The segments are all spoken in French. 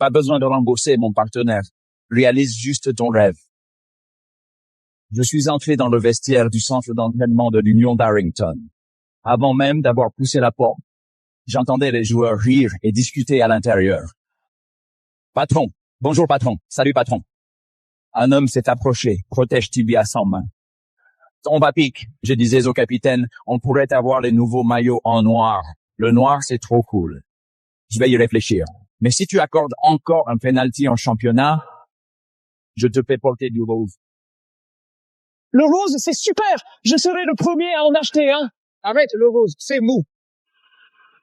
Pas besoin de rembourser, mon partenaire. Réalise juste ton rêve. Je suis entré dans le vestiaire du centre d'entraînement de l'Union d'Harrington. Avant même d'avoir poussé la porte, j'entendais les joueurs rire et discuter à l'intérieur. Patron. Bonjour patron. Salut patron. Un homme s'est approché, protège tibia sans main. On va pique. Je disais au capitaine, on pourrait avoir les nouveaux maillots en noir. Le noir, c'est trop cool. Je vais y réfléchir. Mais si tu accordes encore un penalty en championnat, je te fais porter du rose. Le rose, c'est super. Je serai le premier à en acheter un. Arrête le rose, c'est mou.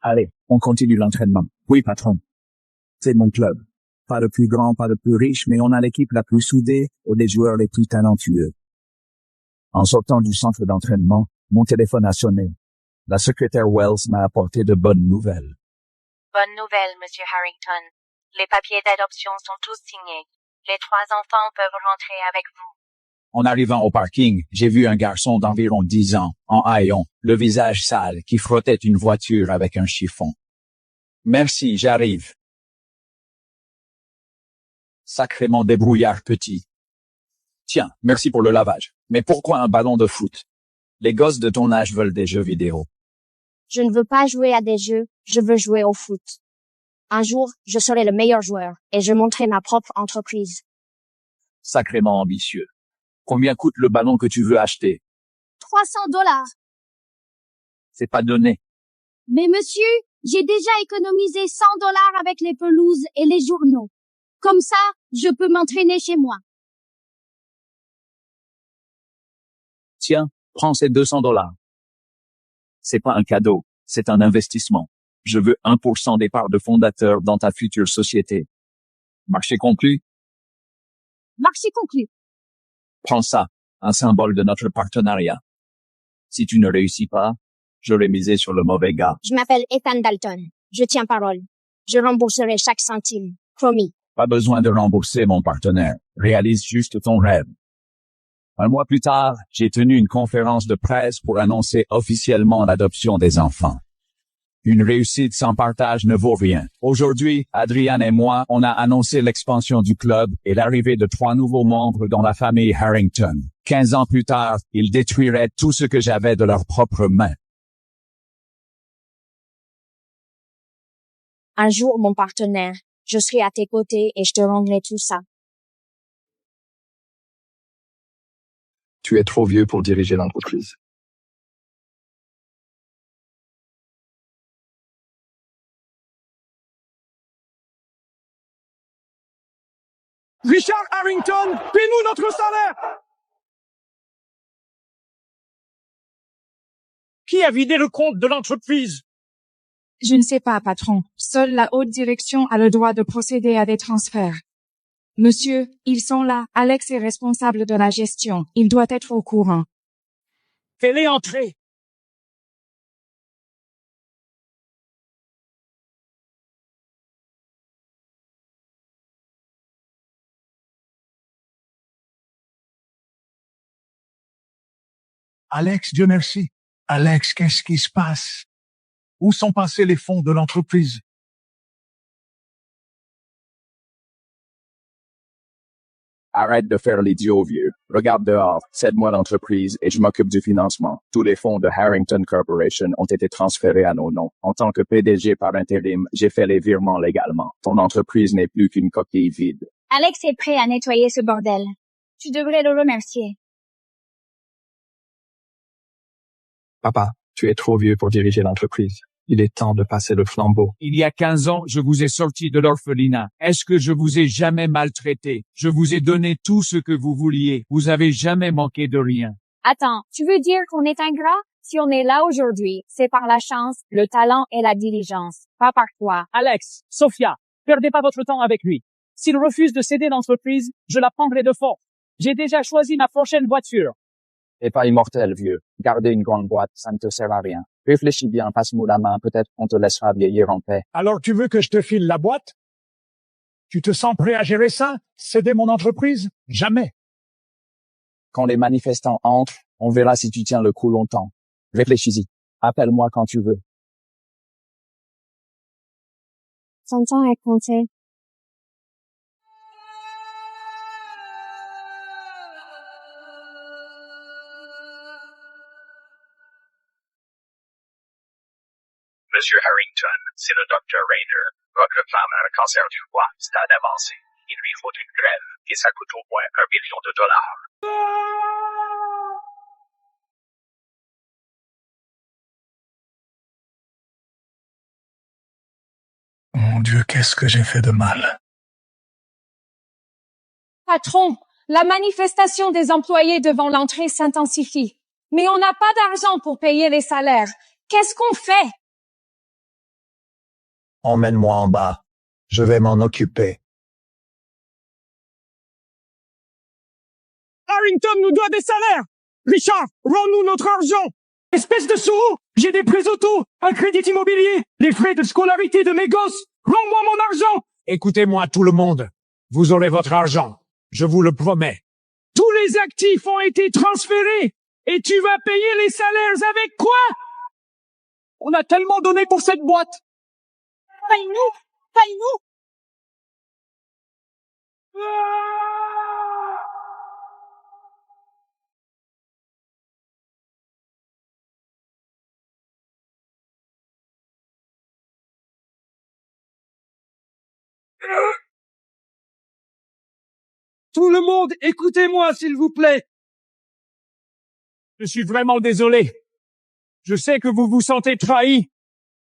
Allez, on continue l'entraînement. Oui, patron. C'est mon club. Pas le plus grand, pas le plus riche, mais on a l'équipe la plus soudée et les joueurs les plus talentueux. En sortant du centre d'entraînement, mon téléphone a sonné. La secrétaire Wells m'a apporté de bonnes nouvelles. Bonne nouvelle, Monsieur Harrington. Les papiers d'adoption sont tous signés. Les 3 enfants peuvent rentrer avec vous. En arrivant au parking, j'ai vu un garçon d'environ 10 ans, en haillons, le visage sale, qui frottait une voiture avec un chiffon. Merci, j'arrive. Sacrément débrouillard petit. Tiens, merci pour le lavage. Mais pourquoi un ballon de foot? Les gosses de ton âge veulent des jeux vidéo. Je ne veux pas jouer à des jeux, je veux jouer au foot. Un jour, je serai le meilleur joueur et je monterai ma propre entreprise. Sacrément ambitieux. Combien coûte le ballon que tu veux acheter? $300. C'est pas donné. Mais monsieur, j'ai déjà économisé $100 avec les pelouses et les journaux. Comme ça, je peux m'entraîner chez moi. Tiens, prends ces $200. C'est pas un cadeau, c'est un investissement. Je veux 1% des parts de fondateur dans ta future société. Marché conclu? Marché conclu. Prends ça, un symbole de notre partenariat. Si tu ne réussis pas, j'aurais misé sur le mauvais gars. Je m'appelle Ethan Dalton. Je tiens parole. Je rembourserai chaque centime. Promis. Pas besoin de rembourser, mon partenaire. Réalise juste ton rêve. Un mois plus tard, j'ai tenu une conférence de presse pour annoncer officiellement l'adoption des enfants. Une réussite sans partage ne vaut rien. Aujourd'hui, Adrian et moi, on a annoncé l'expansion du club et l'arrivée de 3 nouveaux membres dans la famille Harrington. 15 ans plus tard, ils détruiraient tout ce que j'avais de leurs propres mains. Un jour, mon partenaire, je serai à tes côtés et je te rendrai tout ça. Tu es trop vieux pour diriger l'entreprise. Richard Harrington, paie-nous notre salaire. Qui a vidé le compte de l'entreprise? Je ne sais pas, patron. Seule la haute direction a le droit de procéder à des transferts. Monsieur, ils sont là. Alex est responsable de la gestion. Il doit être au courant. Fais-les entrer. Alex, Dieu merci. Alex, qu'est-ce qui se passe? Où sont passés les fonds de l'entreprise? Arrête de faire l'idiot, vieux. Regarde dehors, cède-moi l'entreprise et je m'occupe du financement. Tous les fonds de Harrington Corporation ont été transférés à nos noms. En tant que PDG par intérim, j'ai fait les virements légalement. Ton entreprise n'est plus qu'une coquille vide. Alex est prêt à nettoyer ce bordel. Tu devrais le remercier. Papa, tu es trop vieux pour diriger l'entreprise. Il est temps de passer le flambeau. Il y a 15 ans, je vous ai sorti de l'orphelinat. Est-ce que je vous ai jamais maltraité? Je vous ai donné tout ce que vous vouliez. Vous avez jamais manqué de rien. Attends, tu veux dire qu'on est ingrat? Si on est là aujourd'hui, c'est par la chance, le talent et la diligence, pas par toi. Alex, Sophia, perdez pas votre temps avec lui. S'il refuse de céder l'entreprise, je la prendrai de force. J'ai déjà choisi ma prochaine voiture. T'es pas immortel, vieux. Garder une grande boîte, ça ne te sert à rien. Réfléchis bien, passe-moi la main, peut-être qu'on te laissera vieillir en paix. Alors tu veux que je te file la boîte? Tu te sens prêt à gérer ça? Céder mon entreprise? Jamais. Quand les manifestants entrent, on verra si tu tiens le coup longtemps. Réfléchis-y. Appelle-moi quand tu veux. Son temps est compté. Monsieur Harrington, c'est le docteur Rayner. Votre femme a un cancer du foie, stade avancé. Il lui faut une greffe, et ça coûte au moins $1 million. Mon Dieu, qu'est-ce que j'ai fait de mal? Patron, la manifestation des employés devant l'entrée s'intensifie. Mais on n'a pas d'argent pour payer les salaires. Qu'est-ce qu'on fait? Emmène-moi en bas. Je vais m'en occuper. Harrington nous doit des salaires! Richard, rends-nous notre argent! Espèce de sourd! J'ai des prêts auto, un crédit immobilier, les frais de scolarité de mes gosses! Rends-moi mon argent! Écoutez-moi tout le monde. Vous aurez votre argent. Je vous le promets. Tous les actifs ont été transférés! Et tu vas payer les salaires avec quoi? On a tellement donné pour cette boîte! Paye-nous! Paye-nous! Tout le monde, écoutez-moi, s'il vous plaît. Je suis vraiment désolé. Je sais que vous vous sentez trahi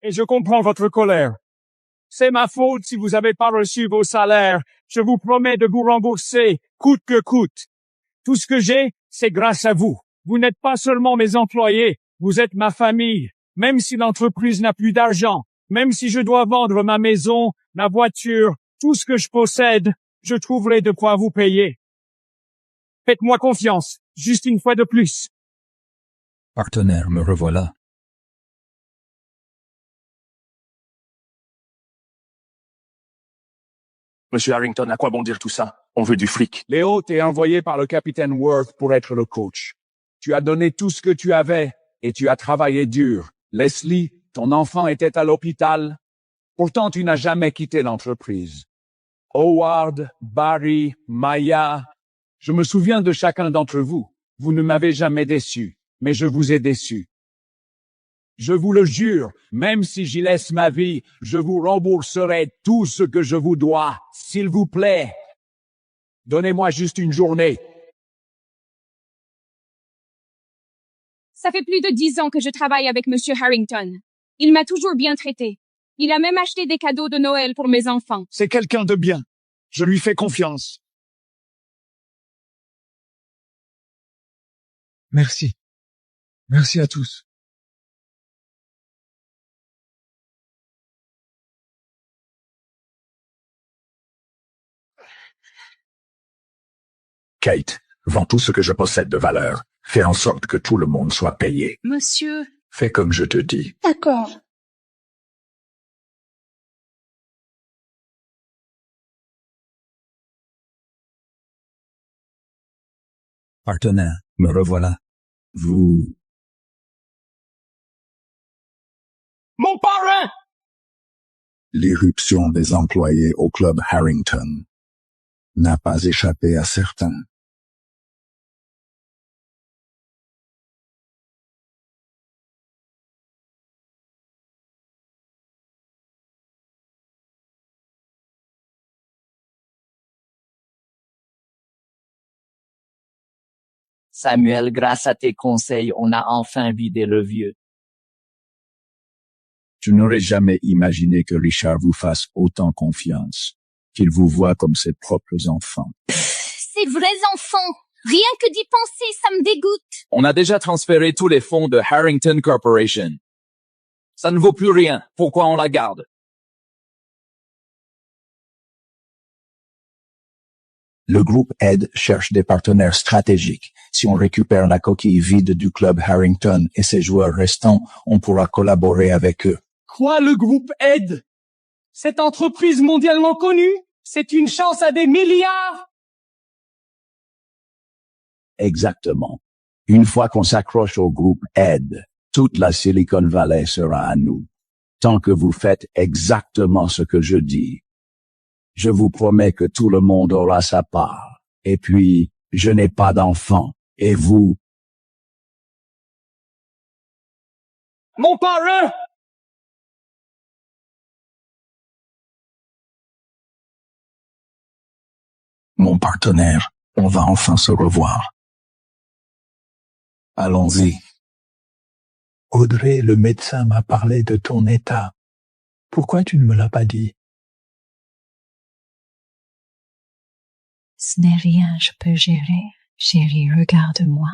et je comprends votre colère. C'est ma faute si vous n'avez pas reçu vos salaires. Je vous promets de vous rembourser, coûte que coûte. Tout ce que j'ai, c'est grâce à vous. Vous n'êtes pas seulement mes employés, vous êtes ma famille. Même si l'entreprise n'a plus d'argent, même si je dois vendre ma maison, ma voiture, tout ce que je possède, je trouverai de quoi vous payer. Faites-moi confiance, juste une fois de plus. Partenaire, me revoilà. Monsieur Harrington, à quoi bon dire tout ça? On veut du fric. Léo t'est envoyé par le capitaine Worth pour être le coach. Tu as donné tout ce que tu avais et tu as travaillé dur. Leslie, ton enfant était à l'hôpital. Pourtant, tu n'as jamais quitté l'entreprise. Howard, Barry, Maya, je me souviens de chacun d'entre vous. Vous ne m'avez jamais déçu, mais je vous ai déçu. Je vous le jure, même si j'y laisse ma vie, je vous rembourserai tout ce que je vous dois, s'il vous plaît. Donnez-moi juste une journée. Ça fait plus de 10 ans que je travaille avec Monsieur Harrington. Il m'a toujours bien traité. Il a même acheté des cadeaux de Noël pour mes enfants. C'est quelqu'un de bien. Je lui fais confiance. Merci. Merci à tous. Kate, vends tout ce que je possède de valeur. Fais en sorte que tout le monde soit payé. Monsieur. Fais comme je te dis. D'accord. Partenaire, me revoilà. Vous... Mon parrain! L'irruption des employés au club Harrington n'a pas échappé à certains. Samuel, grâce à tes conseils, on a enfin vidé le vieux. Je n'aurais jamais imaginé que Richard vous fasse autant confiance, qu'il vous voit comme ses propres enfants. Ces vrais enfants! Rien que d'y penser, ça me dégoûte. On a déjà transféré tous les fonds de Harrington Corporation. Ça ne vaut plus rien. Pourquoi on la garde? Le groupe Ed cherche des partenaires stratégiques. Si on récupère la coquille vide du club Harrington et ses joueurs restants, on pourra collaborer avec eux. Quoi, le groupe Ed? Cette entreprise mondialement connue? C'est une chance à des milliards? Exactement. Une fois qu'on s'accroche au groupe Ed, toute la Silicon Valley sera à nous. Tant que vous faites exactement ce que je dis. Je vous promets que tout le monde aura sa part. Et puis, je n'ai pas d'enfant. Et vous? Mon parrain! Mon partenaire, on va enfin se revoir. Allons-y. Audrey, le médecin m'a parlé de ton état. Pourquoi tu ne me l'as pas dit? Ce n'est rien, je peux gérer. Chérie, regarde-moi.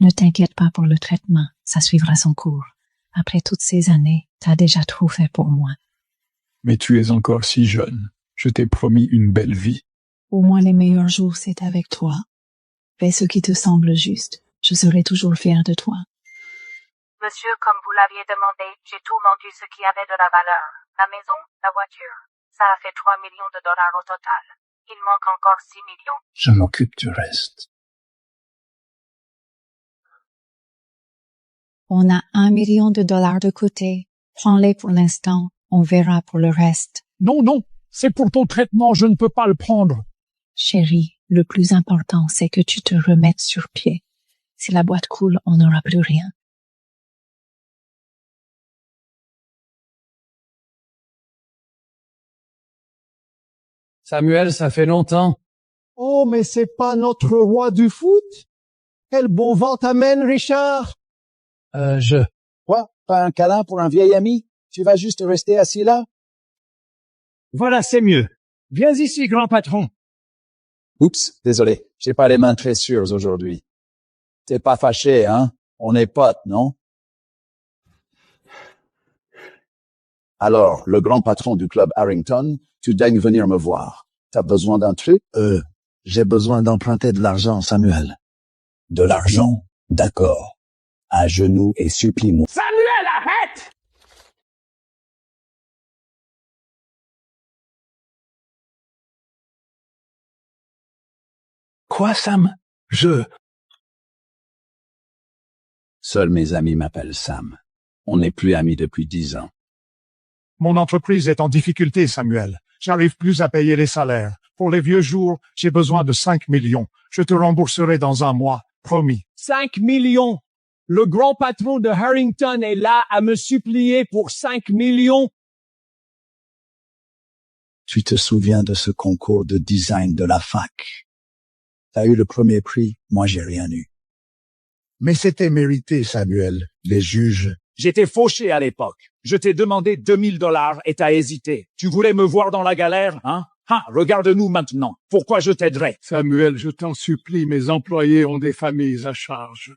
Ne t'inquiète pas pour le traitement, ça suivra son cours. Après toutes ces années, t'as déjà trop fait pour moi. Mais tu es encore si jeune. Je t'ai promis une belle vie. Au moins les meilleurs jours, c'est avec toi. Fais ce qui te semble juste. Je serai toujours fière de toi. Monsieur, comme vous l'aviez demandé, j'ai tout vendu ce qui avait de la valeur. La maison, la voiture. Ça a fait 3 millions de dollars au total. Il manque encore 6 millions. Je m'occupe du reste. On a 1 million de dollars de côté. Prends-les pour l'instant. On verra pour le reste. Non, non, c'est pour ton traitement, je ne peux pas le prendre. Chérie, le plus important, c'est que tu te remettes sur pied. Si la boîte coule, on n'aura plus rien. Samuel, ça fait longtemps. Oh, mais c'est pas notre roi du foot? Quel bon vent t'amène, Richard? Quoi? Pas un câlin pour un vieil ami? Tu vas juste rester assis là? Voilà, c'est mieux. Viens ici, grand patron. Oups, désolé. J'ai pas les mains très sûres aujourd'hui. T'es pas fâché, hein? On est potes, non? Alors, le grand patron du club Harrington, tu daignes venir me voir. T'as besoin d'un truc? J'ai besoin d'emprunter de l'argent, Samuel. De l'argent? D'accord. À genoux et supplie-moi. Samuel, arrête! Quoi, Sam? Seuls mes amis m'appellent Sam. On n'est plus amis depuis 10 ans. Mon entreprise est en difficulté, Samuel. J'arrive plus à payer les salaires. Pour les vieux jours, j'ai besoin de 5 millions. Je te rembourserai dans un mois, promis. 5 millions! Le grand patron de Harrington est là à me supplier pour 5 millions? Tu te souviens de ce concours de design de la fac? T'as eu le premier prix, moi j'ai rien eu. Mais c'était mérité, Samuel. Les juges. J'étais fauché à l'époque. Je t'ai demandé 2000 $ et t'as hésité. Tu voulais me voir dans la galère, hein? Ah, regarde-nous maintenant. Pourquoi je t'aiderais? Samuel, je t'en supplie, mes employés ont des familles à charge.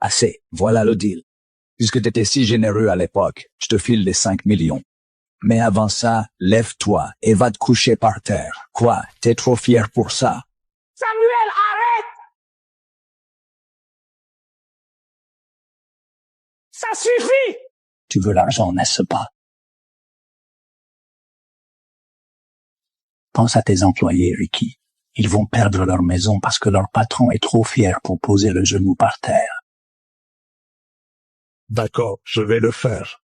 Assez. Voilà le deal. Puisque t'étais si généreux à l'époque, je te file les 5 millions. Mais avant ça, lève-toi et va te coucher par terre. Quoi? T'es trop fier pour ça? Samuel, arrête! Ça suffit! Tu veux l'argent, n'est-ce pas? Pense à tes employés, Ricky. Ils vont perdre leur maison parce que leur patron est trop fier pour poser le genou par terre. D'accord, je vais le faire.